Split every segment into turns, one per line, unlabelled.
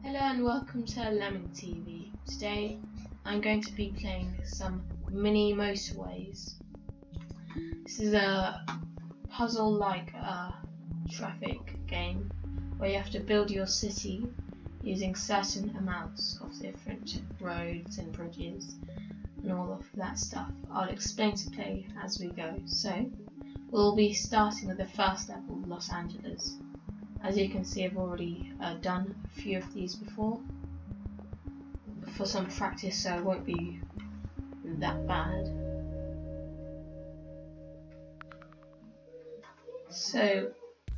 Hello and welcome to Lemming TV. Today I'm going to be playing some mini motorways. This is a puzzle-like traffic game where you have to build your city using certain amounts of different roads and bridges and all of that stuff. I'll explain to play as we go. So we'll be starting with the first level, Los Angeles. As you can see, I've already done a few of these before for some practice, so it won't be that bad. So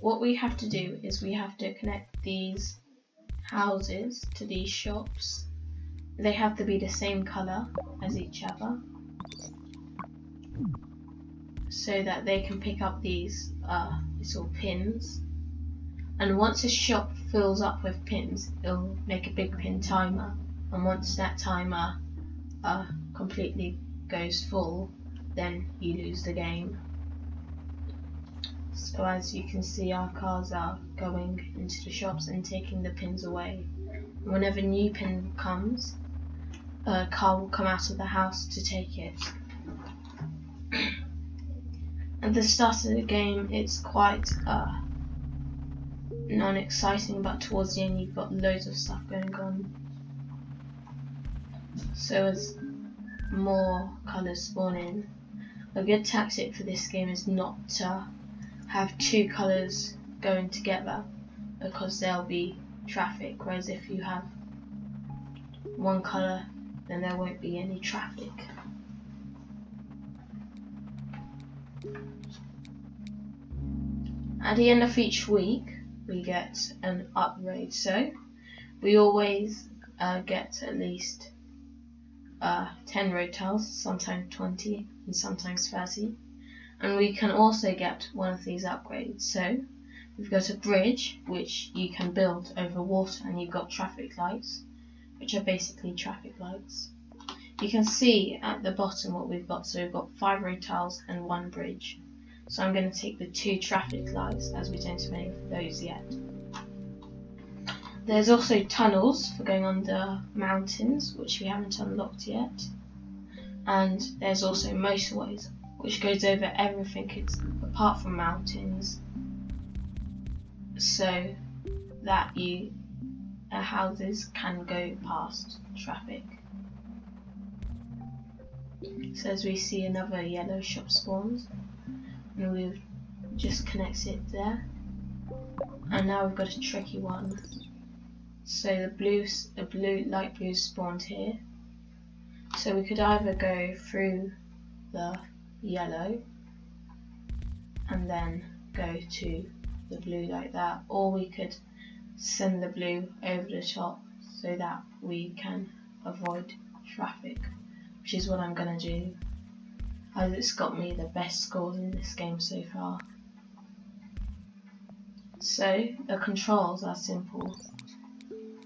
what we have to do is we have to connect these houses to these shops. They have to be the same colour as each other so that they can pick up these little pins. And once a shop fills up with pins, it'll make a big pin timer. And once that timer completely goes full, then you lose the game. So as you can see, our cars are going into the shops and taking the pins away. And whenever a new pin comes, a car will come out of the house to take it. At the start of the game, it's quite non-exciting, but towards the end you've got loads of stuff going on. So as more colours spawn in, a good tactic for this game is not to have two colours going together, because there'll be traffic, whereas if you have one colour then there won't be any traffic. At the end of each week we get an upgrade, so we always get at least 10 road tiles, sometimes 20 and sometimes 30, and we can also get one of these upgrades. So we've got a bridge which you can build over water, and you've got traffic lights which are basically traffic lights. You can see at the bottom what we've got, so we've got 5 road tiles and 1 bridge. So I'm going to take the 2 traffic lights, as we don't have any of those yet. There's also tunnels for going under mountains, which we haven't unlocked yet. And there's also motorways, which goes over everything apart from mountains, so that houses can go past traffic. So as we see, another yellow shop spawns, and we've just connected it there. And now we've got a tricky one. So the light blue spawned here. So we could either go through the yellow and then go to the blue like that, or we could send the blue over the top so that we can avoid traffic, which is what I'm going to do, as it's got me the best scores in this game so far. So the controls are simple.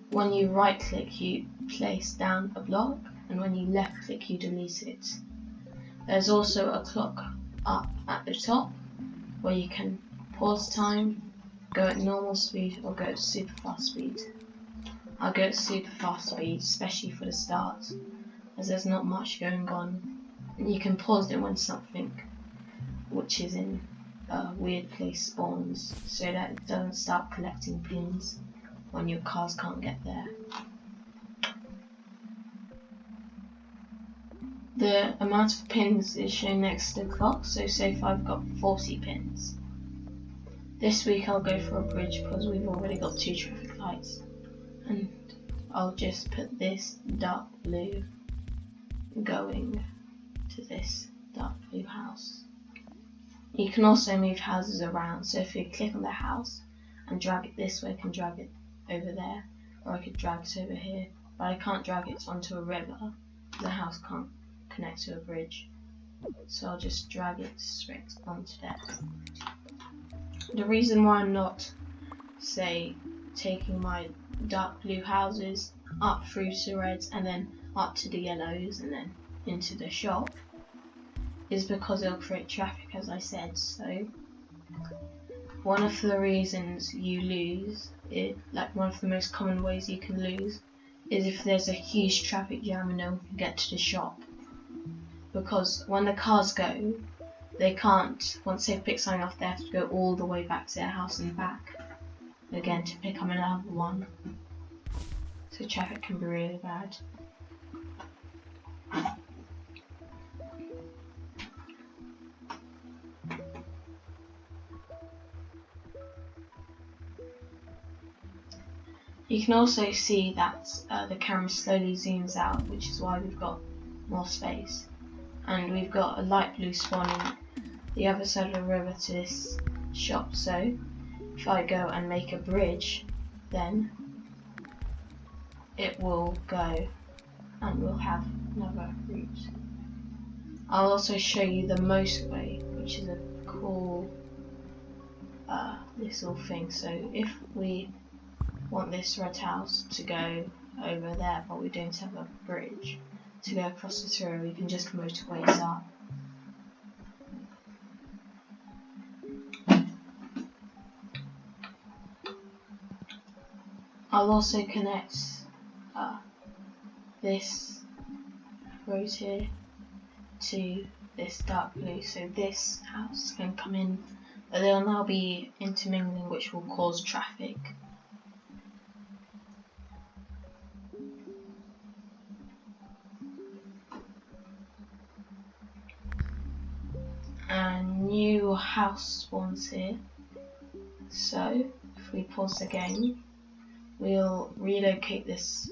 When you right click you place down a block, and when you left click you delete it. There's also a clock up at the top where you can pause time, go at normal speed or go at super fast speed. I'll go at super fast speed, especially for the start, as there's not much going on. And you can pause it when something which is in a weird place spawns, so that it doesn't start collecting pins when your cars can't get there. The amount of pins is shown next to the clock, so say if I've got 40 pins. This week I'll go for a bridge because we've already got 2 traffic lights, and I'll just put this dark blue going to this dark blue house. You can also move houses around, so if you click on the house and drag it this way, I can drag it over there, or I could drag it over here, but I can't drag it onto a river. The house can't connect to a bridge, so I'll just drag it straight onto that. The reason why I'm not, say, taking my dark blue houses up through to reds and then up to the yellows and then into the shop is because it'll create traffic, as I said. So one of the reasons you lose like one of the most common ways you can lose is if there's a huge traffic jam and no one can get to the shop. Because when the cars go, they can't, once they've picked something up, they have to go all the way back to their house and back again to pick up another one. So traffic can be really bad. You can also see that the camera slowly zooms out, which is why we've got more space. And we've got a light blue spawning the other side of the river to this shop, so if I go and make a bridge, then it will go and we'll have another route. I'll also show you the Motorway, which is a cool little thing. So if we want this red house to go over there, but we don't have a bridge to go across this river, we can just motorways up. I'll also connect this road here to this dark blue, so this house can come in, but they'll now be intermingling, which will cause traffic. A new house spawns here, so if we pause the game, we'll relocate this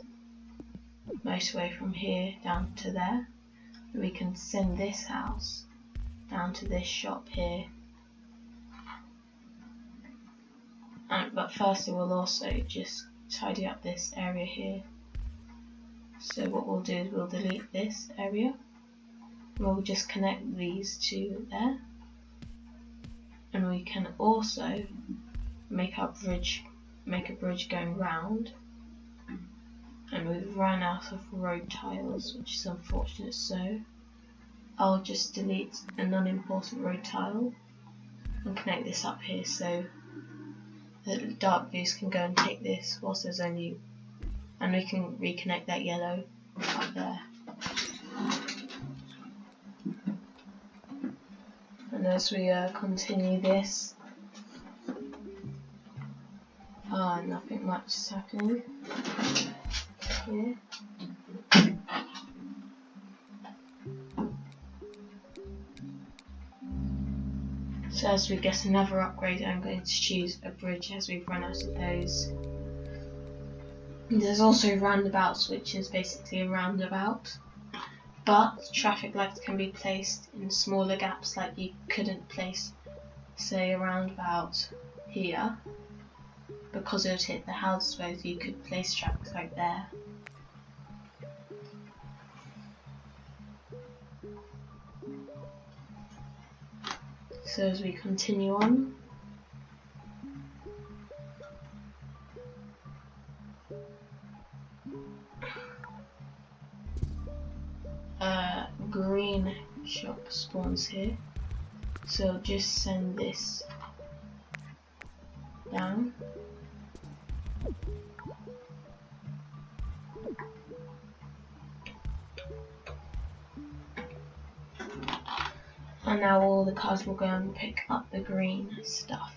motorway from here down to there. We can send this house down to this shop here. But first we'll also just tidy up this area here. So what we'll do is we'll delete this area. We'll just connect these two there. And we can also make a bridge going round. And we've run out of road tiles, which is unfortunate, so I'll just delete a non-important road tile and connect this up here so the dark blues can go and take this whilst there's only, and we can reconnect that yellow up there. And as we continue this, nothing much is happening here. So as we get another upgrade, I'm going to choose a bridge as we've run out of those. There's also roundabouts, which is basically a roundabout, but traffic lights can be placed in smaller gaps, like you couldn't place, say, a roundabout here because it would hit the house, whereas you could place traffic light there. So as we continue on, green shop spawns here, so just send this down. And now all the cars will go and pick up the green stuff.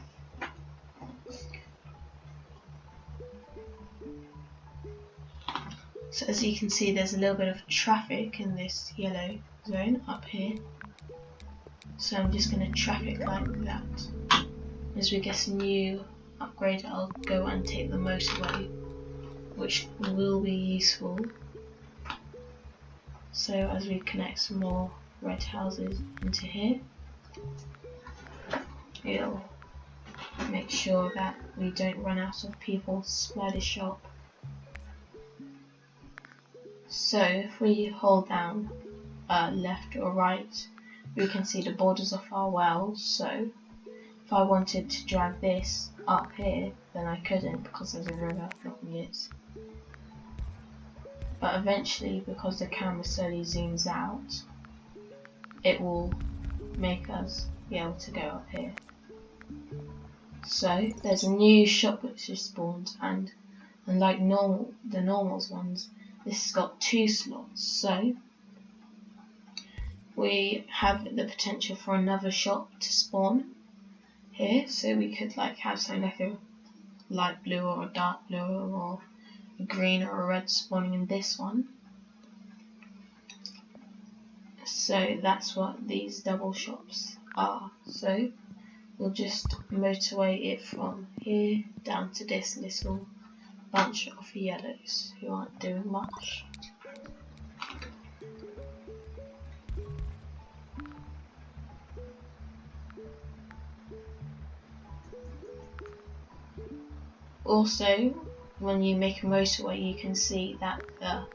So as you can see, there's a little bit of traffic in this yellow zone up here. So I'm just going to traffic light that. As we get a new upgrade, I'll go and take the motorway, which will be useful. So as we connect some more red houses into here, it'll make sure that we don't run out of people to supply the shop. So if we hold down left or right, we can see the borders of our wells. So if I wanted to drag this up here, then I couldn't because there's a river blocking it. But eventually, because the camera slowly zooms out, it will make us be able to go up here. So there's a new shop which has spawned, and unlike the normals ones, this has got 2 slots. So we have the potential for another shop to spawn here. So we could like have something like a light blue or a dark blue or a green or a red spawning in this one. So that's what these double shops are. So we'll just motorway it from here down to this little bunch of yellows who aren't doing much. Also, when you make a motorway, you can see that the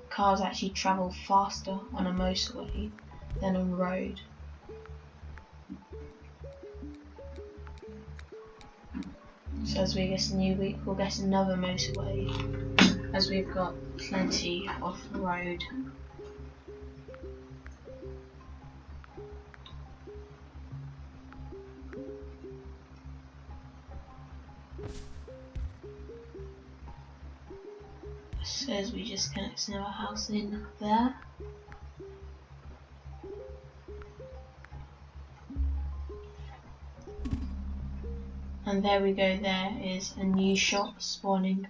cars actually travel faster on a motorway than on road. So as we get a new week, we'll get another motorway, as we've got plenty of road. So as we just connect another house in there. And there we go, there is a new shop spawning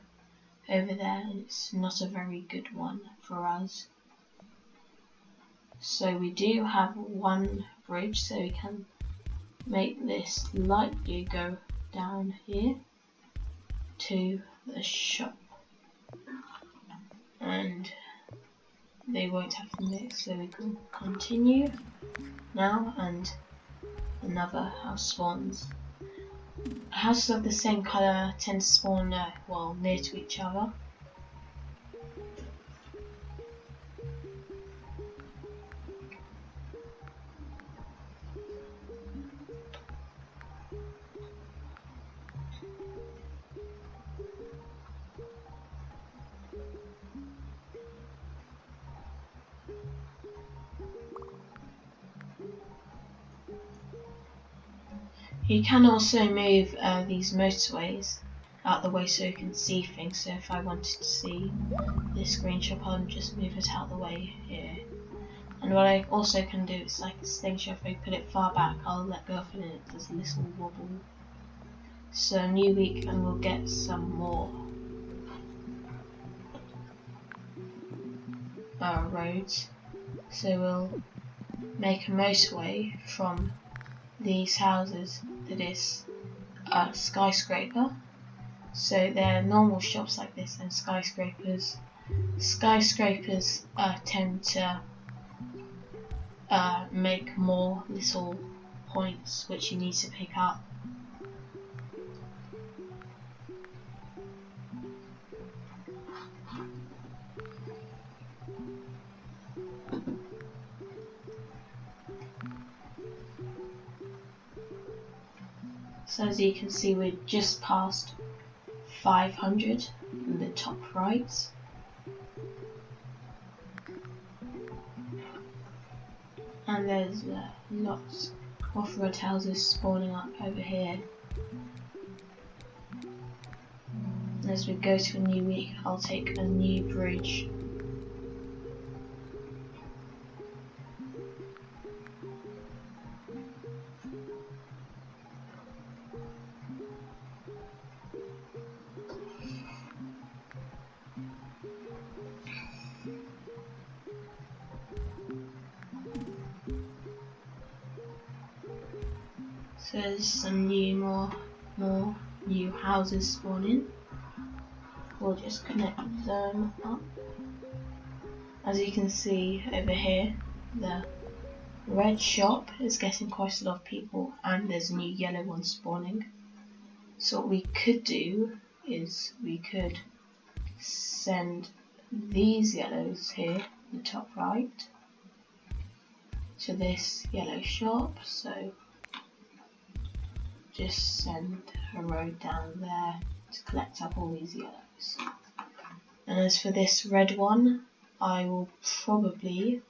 over there, and it's not a very good one for us. So we do have one bridge, so we can make this light blue go down here to the shop. And they won't have to mix, so we can continue now, and another house spawns. Houses of the same colour tend to spawn near to each other. You can also move these motorways out the way so you can see things. So if I wanted to see this green shop, I'll just move it out the way here. And what I also can do is like this thing, so if I put it far back, I'll let go of it and it does a little wobble. So new week, and we'll get some more roads. So we'll make a motorway from these houses to this skyscraper. So they're normal shops like this and skyscrapers. Skyscrapers tend to make more little points which you need to pick up. So as you can see, we're just past 500 in the top right. And there's lots of red houses spawning up over here. And as we go to a new week, I'll take a new bridge. So there's some more new houses spawning. We'll just connect them up. As you can see over here, the red shop is getting quite a lot of people, and there's a new yellow one spawning. So what we could do is we could send these yellows here, the top right, to this yellow shop. So just send a road down there to collect up all these yellows. And as for this red one, I will probably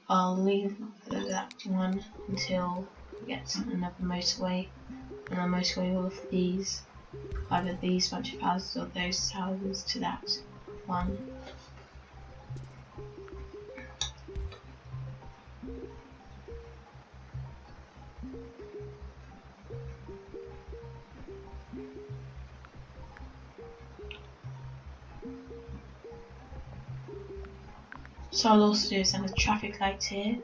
I'll leave that one until we get to another motorway, and I'll motorway all of these, either these bunch of houses or those houses to that one. So I'll also do is add a traffic light here,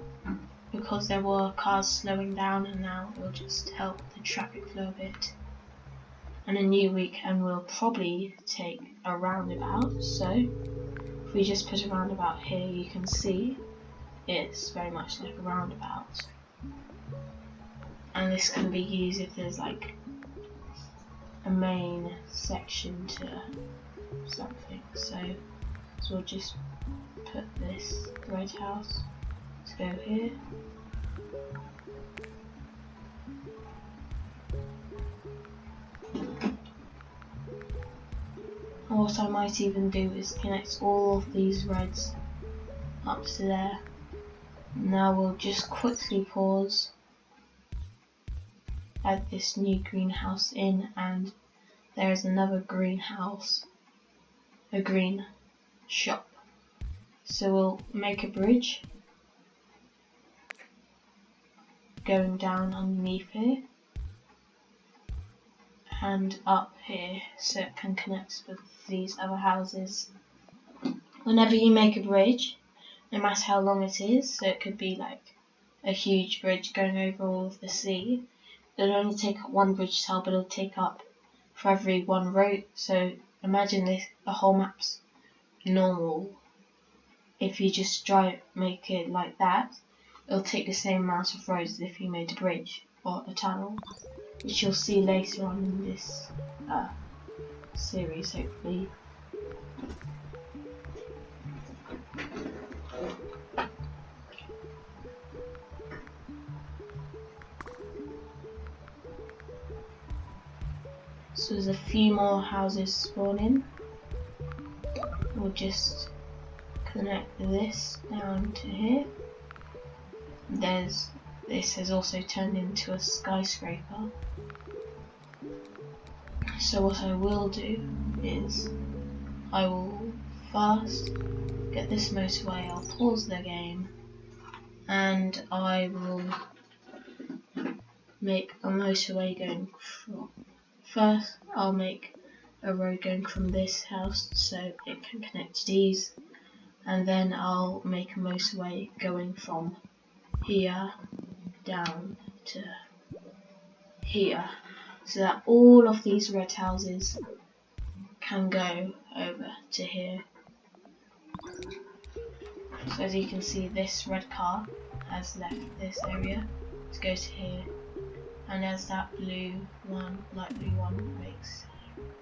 because there were cars slowing down, and now it will just help the traffic flow a bit. And a new week, and we'll probably take a roundabout. So if we just put a roundabout here, you can see it's very much like a roundabout. And this can be used if there's like a main section to something. So we'll just put this red house to go here. And what I might even do is connect all of these reds up to there. Now we'll just quickly pause, add this new greenhouse in, and there is another greenhouse, a green shop. So we'll make a bridge going down underneath here and up here, so it can connect with these other houses. Whenever you make a bridge, no matter how long it is, so it could be like a huge bridge going over all of the sea, it'll only take up one bridge tile, but it'll take up for every one road. So imagine this, the whole map's normal. If you just make it like that, it'll take the same amount of roads as if you made a bridge or a tunnel, which you'll see later on in this series, hopefully. So there's a few more houses spawning. We'll just connect this down to here. This has also turned into a skyscraper. So what I will do is I will first get this motorway, I'll pause the game, and I will make a motorway going from, first I'll make a road going from this house so it can connect to these, and then I'll make a motorway going from here down to here, so that all of these red houses can go over to here. So as you can see, this red car has left this area to go to here, and as that blue one, light blue one, makes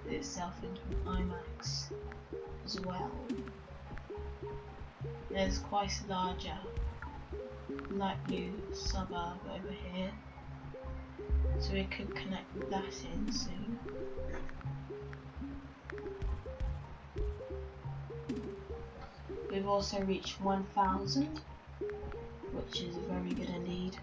itself into an IMAX as well. There's quite a larger light blue suburb over here, so we could connect that in soon. We've also reached 1,000, which is very good indeed.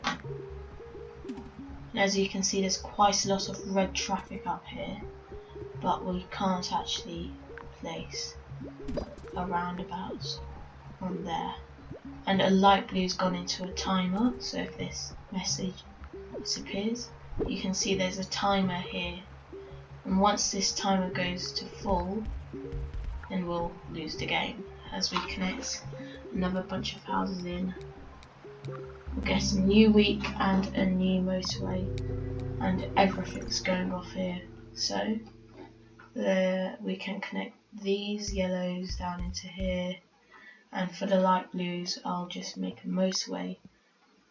And as you can see, there's quite a lot of red traffic up here, but we can't actually place a roundabout on there. And a light blue's gone into a timer, so if this message disappears, you can see there's a timer here, and once this timer goes to full, then we'll lose the game. As we connect another bunch of houses in, we'll get a new week and a new motorway, and everything's going off here. So we can connect these yellows down into here, and for the light blues I'll just make a motorway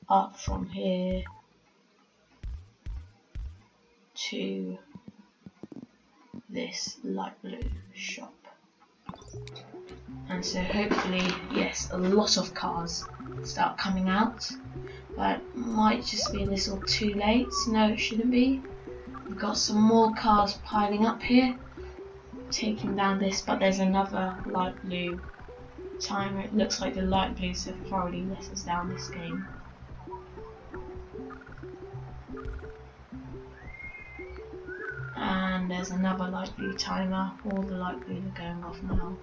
up from here to this light blue shop. And so hopefully, yes, a lot of cars start coming out, but it might just be a little too late. No, it shouldn't be. We've got some more cars piling up here, taking down this, but there's another light blue timer, it looks like the light blues have thoroughly let us down this game. And there's another light blue timer. All the light blues are going off now.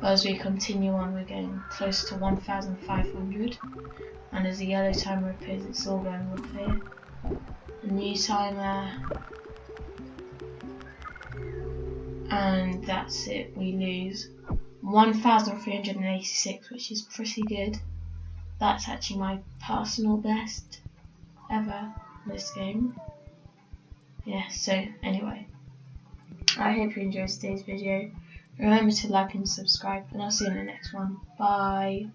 But as we continue on, we're getting close to 1,500. And as the yellow timer appears, it's all going off here. A new timer. And that's it, we lose 1,386, which is pretty good. That's actually my personal best ever in this game. Yeah, so anyway, I hope you enjoyed today's video. Remember to like and subscribe, and I'll see you in the next one. Bye.